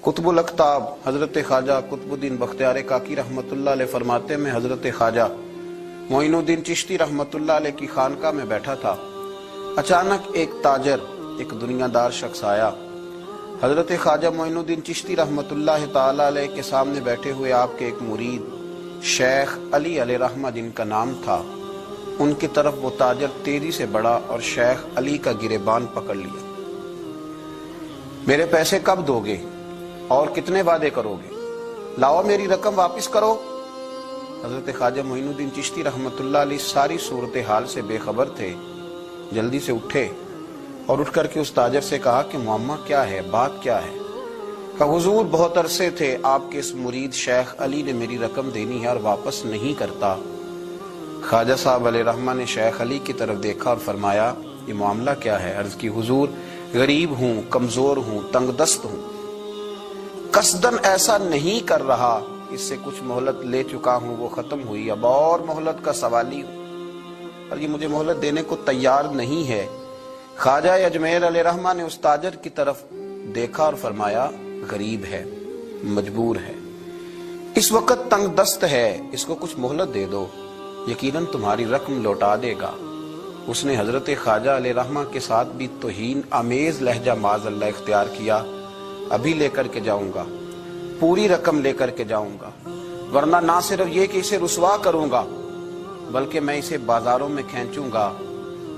قطب الاقطاب حضرت خواجہ قطب الدین بختیار کاکی رحمۃ اللہ علیہ فرماتے میں حضرت خواجہ معین الدین چشتی رحمۃ اللہ علیہ کی خانقاہ میں بیٹھا تھا۔ اچانک ایک تاجر، ایک دنیا دار شخص آیا۔ حضرت خواجہ معین الدین چشتی رحمۃ اللہ تعالی علیہ کے سامنے بیٹھے ہوئے آپ کے ایک مرید شیخ علی علیہ رحمہ جن کا نام تھا، ان کی طرف وہ تاجر تیزی سے بڑھا اور شیخ علی کا گریبان پکڑ لیا۔ میرے پیسے کب دو گے اور کتنے وعدے کرو گے؟ لاؤ میری رقم واپس کرو۔ حضرت خواجہ معین الدین چشتی رحمۃ اللہ علیہ ساری صورتحال سے بے خبر تھے، جلدی سے اٹھے اور اٹھ کر کے اس تاجر سے کہا کہ معاملہ کیا ہے، بات کیا ہے؟ کہ حضور بہت عرصے تھے آپ کے اس مرید شیخ علی نے میری رقم دینی ہے اور واپس نہیں کرتا۔ خواجہ صاحب علیہ رحمہ نے شیخ علی کی طرف دیکھا اور فرمایا یہ معاملہ کیا ہے؟ عرض کی حضور غریب ہوں، کمزور ہوں، تنگ دست ہوں، قصدن ایسا نہیں کر رہا، اس سے کچھ مہلت لے چکا ہوں، وہ ختم ہوئی، اب اور مہلت کا سوالی ہوں اور یہ مجھے مہلت دینے کو تیار نہیں ہے۔ خواجہ اجمیر علیہ رحمہ نے اس تاجر کی طرف دیکھا اور فرمایا غریب ہے، مجبور ہے، اس وقت تنگ دست ہے، اس کو کچھ مہلت دے دو، یقیناً تمہاری رقم لوٹا دے گا۔ اس نے حضرت خواجہ علیہ رحمہ کے ساتھ بھی توہین آمیز لہجہ معاذ اللہ اختیار کیا، ابھی لے کر کے جاؤں گا، پوری رقم لے کر کے جاؤں گا، ورنہ نہ صرف یہ کہ اسے رسوا کروں گا بلکہ میں اسے بازاروں میں کھینچوں گا۔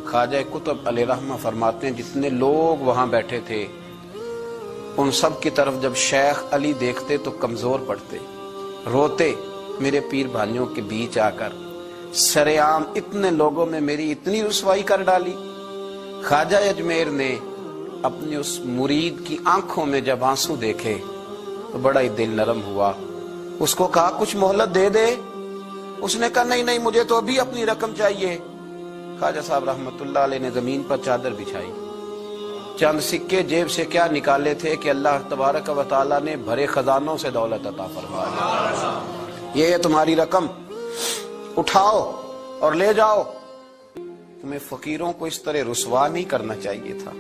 خواجہ قطب علیہ رحمہ فرماتے ہیں جتنے لوگ وہاں بیٹھے تھے ان سب کی طرف جب شیخ علی دیکھتے تو کمزور پڑتے، روتے، میرے پیر بھائیوں کے بیچ آ کر سرعام اتنے لوگوں میں میری اتنی رسوائی کر ڈالی۔ خواجہ اجمیر نے اپنے اس مرید کی آنکھوں میں جب آنسو دیکھے تو بڑا ہی دل نرم ہوا، اس کو کہا کچھ مہلت دے دے۔ اس نے کہا نہیں نہیں، مجھے تو ابھی اپنی رقم چاہیے۔ خواجہ صاحب رحمت اللہ علیہ نے زمین پر چادر بچھائی، چند سکے جیب سے کیا نکالے تھے کہ اللہ تبارک و تعالیٰ نے بھرے خزانوں سے دولت عطا فرمایا، یہ ہے تمہاری رقم، اٹھاؤ اور لے جاؤ۔ تمہیں فقیروں کو اس طرح رسوا نہیں کرنا چاہیے تھا،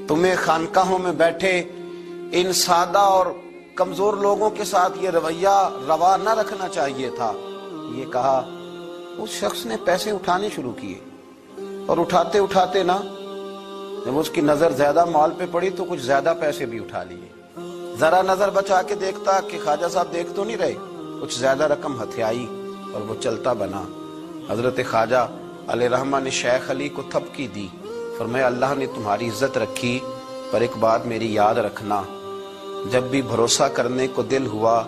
تمہیں خانقاہوں میں بیٹھے ان سادہ اور کمزور لوگوں کے ساتھ یہ رویہ روا نہ رکھنا چاہیے تھا۔ یہ کہا اس شخص نے پیسے اٹھانے شروع کیے اور اٹھاتے اٹھاتے نا جب اس کی نظر زیادہ مال پہ پڑی تو کچھ زیادہ پیسے بھی اٹھا لیے۔ ذرا نظر بچا کے دیکھتا کہ خواجہ صاحب دیکھ تو نہیں رہے، کچھ زیادہ رقم ہتھیائی اور وہ چلتا بنا۔ حضرت خواجہ علیہ رحمہ نے شیخ علی کو تھپکی دی، فرمایا اللہ نے تمہاری عزت رکھی، پر ایک بات میری یاد رکھنا، جب بھی بھروسہ کرنے کو دل ہوا،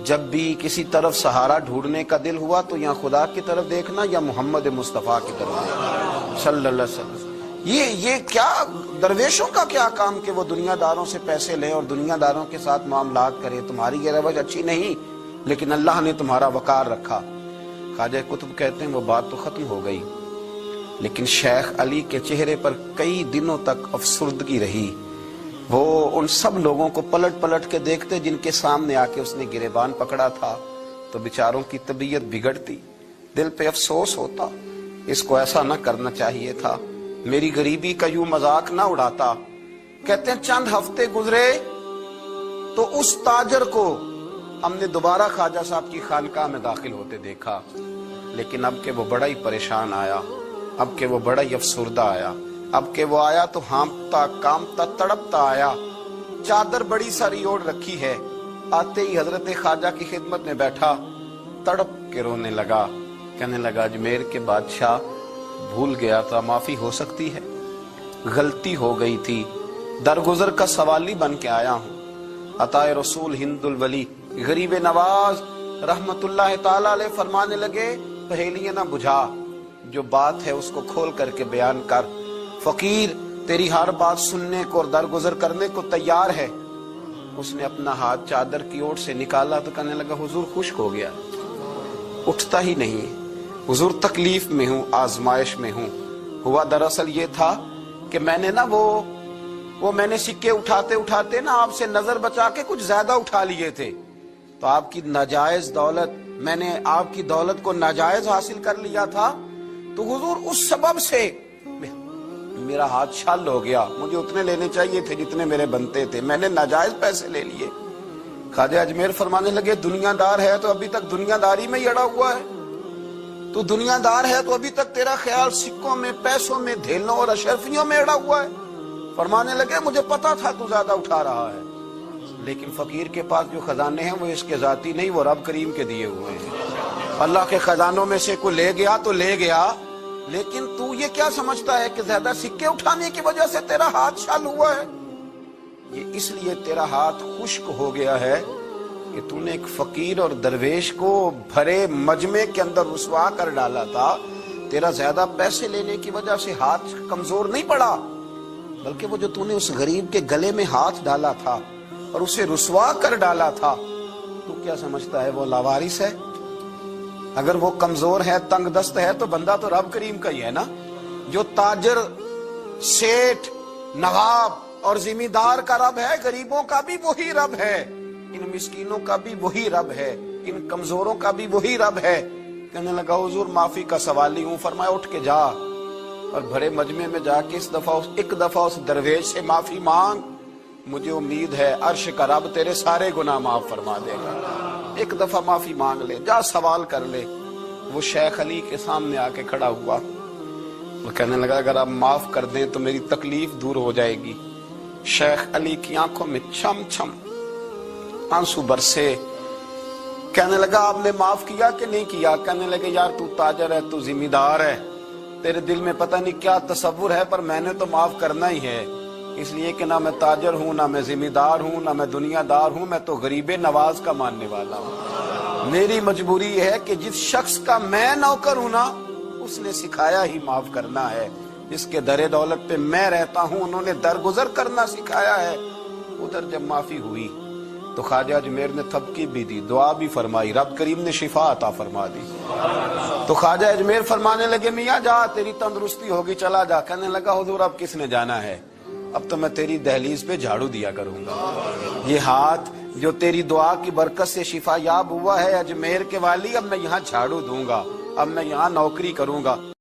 جب بھی کسی طرف سہارا ڈھونڈنے کا دل ہوا تو یا خدا کی طرف دیکھنا یا محمد مصطفیٰ کی طرف دیکھنا صلی اللہ علیہ وسلم۔ یہ کیا درویشوں کا کیا کام کہ وہ دنیا داروں سے پیسے لیں اور دنیا داروں کے ساتھ معاملات کرے، تمہاری یہ روش اچھی نہیں، لیکن اللہ نے تمہارا وقار رکھا۔ خواجہ قطب کہتے ہیں وہ بات تو ختم ہو گئی، لیکن شیخ علی کے چہرے پر کئی دنوں تک افسردگی رہی۔ وہ ان سب لوگوں کو پلٹ پلٹ کے دیکھتے جن کے سامنے آ کے اس نے گریبان پکڑا تھا تو بیچاروں کی طبیعت بگڑتی، دل پہ افسوس ہوتا، اس کو ایسا نہ کرنا چاہیے تھا، میری غریبی کا یوں مذاق نہ اڑاتا۔ کہتے ہیں چند ہفتے گزرے تو اس تاجر کو ہم نے دوبارہ خواجہ صاحب کی خانقاہ میں داخل ہوتے دیکھا، لیکن اب کہ وہ بڑا ہی پریشان آیا، اب کہ وہ بڑا ہی افسردہ آیا، اب کہ وہ آیا تو ہانپتا کامتا تڑپتا آیا، چادر بڑی ساری اوڑھ رکھی ہے، آتے ہی حضرت خواجہ کی خدمت میں بیٹھا، تڑپ کے رونے لگا، کہنے لگا اجمیر کے بادشاہ بھول گیا تھا، معافی ہو سکتی ہے، غلطی ہو گئی تھی، درگزر کا سوالی بن کے آیا ہوں۔ عطائے رسول ہند الولی غریب نواز رحمت اللہ تعالی علیہ فرمانے لگے پہیلیاں نہ بجھا، جو بات ہے اس کو کھول کر کے بیان کر، فقیر تیری ہر بات سننے کو اور درگزر کرنے کو تیار ہے۔ اس نے اپنا ہاتھ چادر کی اوٹ سے نکالا تو کہنے لگا حضور خشک ہو گیا، اٹھتا ہی نہیں، حضور تکلیف میں ہوں، آزمائش میں ہوں۔ ہوا دراصل یہ تھا کہ میں نے نا وہ میں نے سکے اٹھاتے اٹھاتے نا آپ سے نظر بچا کے کچھ زیادہ اٹھا لیے تھے، تو آپ کی ناجائز دولت، میں نے آپ کی دولت کو ناجائز حاصل کر لیا تھا، تو حضور اس سبب سے میرا ہاتھ چھل ہو گیا, مجھے اتنے لینے چاہیے تھے جتنے میرے بنتے تھے, میں نے ناجائز پیسے لے لیے. خواجہ اجمیر فرمانے لگے دنیا دار ہے تو ابھی تک دنیا داری میں ہی اڑا ہوا ہے, تو دنیا دار ہے تو ابھی تک تیرا خیال سکوں میں, پیسوں میں, دھیلوں اور اشرفیوں میں اڑا ہوا ہے. فرمانے لگے مجھے پتا تھا تو زیادہ اٹھا رہا ہے, لیکن فقیر کے پاس جو خزانے ہیں وہ اس کے ذاتی نہیں, وہ رب کریم کے دیے ہوئے ہیں. اللہ کے خزانوں میں سے کوئی لے گیا تو لے گیا, لیکن تو یہ کیا سمجھتا ہے کہ زیادہ سکے اٹھانے کی وجہ سے تیرا ہاتھ چھل ہوا ہے؟ یہ اس لیے تیرا ہاتھ خشک ہو گیا ہے کہ تو نے ایک فقیر اور درویش کو بھرے مجمع کے اندر رسوا کر ڈالا تھا. تیرا زیادہ پیسے لینے کی وجہ سے ہاتھ کمزور نہیں پڑا, بلکہ وہ جو تو نے اس غریب کے گلے میں ہاتھ ڈالا تھا اور اسے رسوا کر ڈالا تھا, تو کیا سمجھتا ہے وہ لاوارث ہے؟ اگر وہ کمزور ہے, تنگ دست ہے, تو بندہ تو رب کریم کا ہی ہے نا. جو تاجر, سیٹھ, نواب اور ذمہ دار کا رب ہے, غریبوں کا بھی وہی رب ہے, ان مسکینوں کا بھی وہی رب ہے, ان کمزوروں کا بھی وہی رب ہے. کہنے لگا حضور معافی کا سوالی ہوں. فرمایا اٹھ کے جا اور بڑے مجمع میں جا کے ایک دفعہ اس درویش سے معافی مانگ, مجھے امید ہے عرش کا رب تیرے سارے گناہ معاف فرما دے گا. ایک دفعہ معافی مانگ لے, جا سوال کر لے. وہ شیخ علی کے سامنے آ کے کھڑا ہوا, وہ کہنے لگا اگر آپ معاف کر دیں تو میری تکلیف دور ہو جائے گی. شیخ علی کی آنکھوں میں چھم چھم آنسو برسے. کہنے لگا آپ نے معاف کیا کہ نہیں کیا؟ کہنے لگے یار تو تاجر ہے, تو ذمہ دار ہے, تیرے دل میں پتہ نہیں کیا تصور ہے, پر میں نے تو معاف کرنا ہی ہے, اس لیے کہ نہ میں تاجر ہوں, نہ میں ذمہ دار ہوں, نہ میں دنیا دار ہوں, میں تو غریب نواز کا ماننے والا ہوں. میری مجبوری یہ ہے کہ جس شخص کا میں نوکر ہوں نا, اس نے سکھایا ہی معاف کرنا ہے. جس کے در دولت پہ میں رہتا ہوں انہوں نے درگزر کرنا سکھایا ہے. ادھر جب معافی ہوئی تو خواجہ اجمیر نے تھپکی بھی دی, دعا بھی فرمائی, رب کریم نے شفا عطا فرما دی. تو خواجہ اجمیر فرمانے لگے میاں جا, تیری تندرستی ہوگی, چلا جا. کہنے لگا حضور اب کس نے جانا ہے, اب تو میں تیری دہلیز پہ جھاڑو دیا کروں گا. یہ ہاتھ جو تیری دعا کی برکت سے شفا یاب ہوا ہے اجمیر کے والی, اب میں یہاں جھاڑو دوں گا, اب میں یہاں نوکری کروں گا.